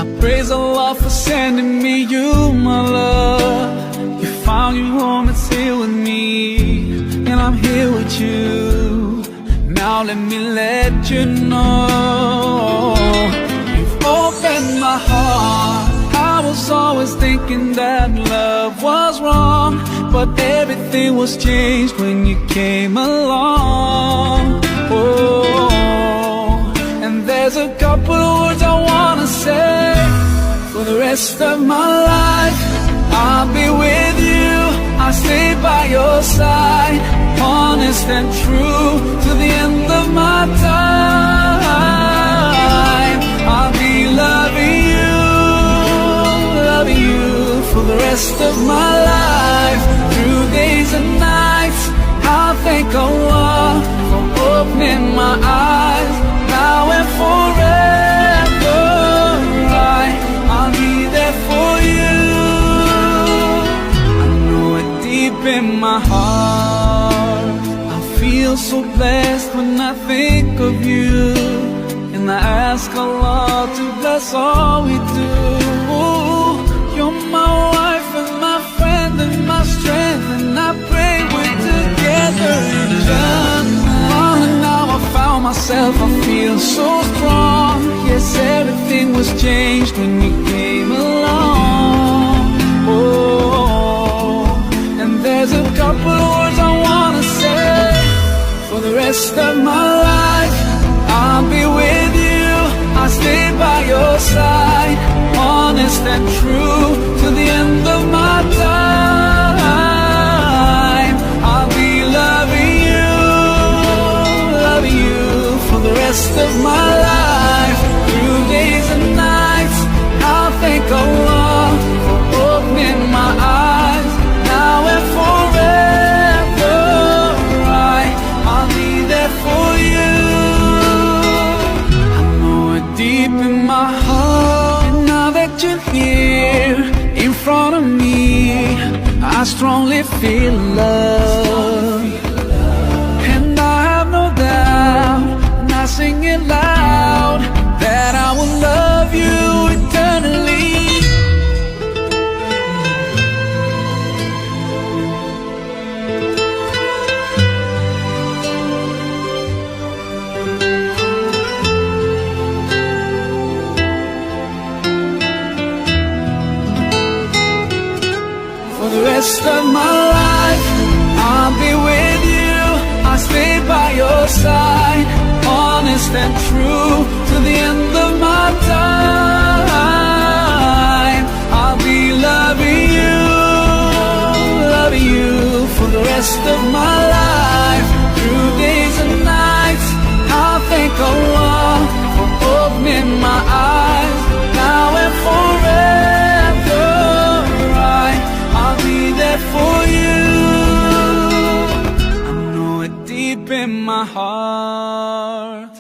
I praise Allah for sending me you, my love. You found your home, it's here with me, and I'm here with you. Now let me let you know, you've opened my heart. I was always thinking that love was wrong, but everything was changed when you came along. Oh, and there's a couple of words I wanna say. For the rest of my life, I'll be with you, I'll stay by your side, honest and true to the end of my time. I'll be loving you for the rest of my life. Through days and nights, I'll thank Allah for opening my eyes. Now and forever, I'll be there for you. I know it deep in my heart. I feel so blessed when I think of you, and I ask Allah to bless all we do. You're my wife and my friend and my strength, and I pray we're together in Jannah. Now I found myself, I feel so strong. Yes, everything was changed when you came along. Oh, and there's a couple of words I wanna say. For the rest of my life, I'll be with you, I'll stay by your side, honest and true to the end of my time. I'll be loving you for the rest of my life. Through days and nights, I'll thank Allah for opening my eyes. Now and forever, I'll be there for you. I know it deep in my heart. And now that you're here in front of me, I strongly feel love. And I have no doubt, and I sing it loud, that I will love you eternally. For the rest of my life, I'll be with you, I'll stay by your side, honest and true to the end of my time. I'll be loving you for the rest of my life. Through days and nights, I'll thank Allah for opening my eyes. Now and forever, I'll be there for you. I know it deep in my heart.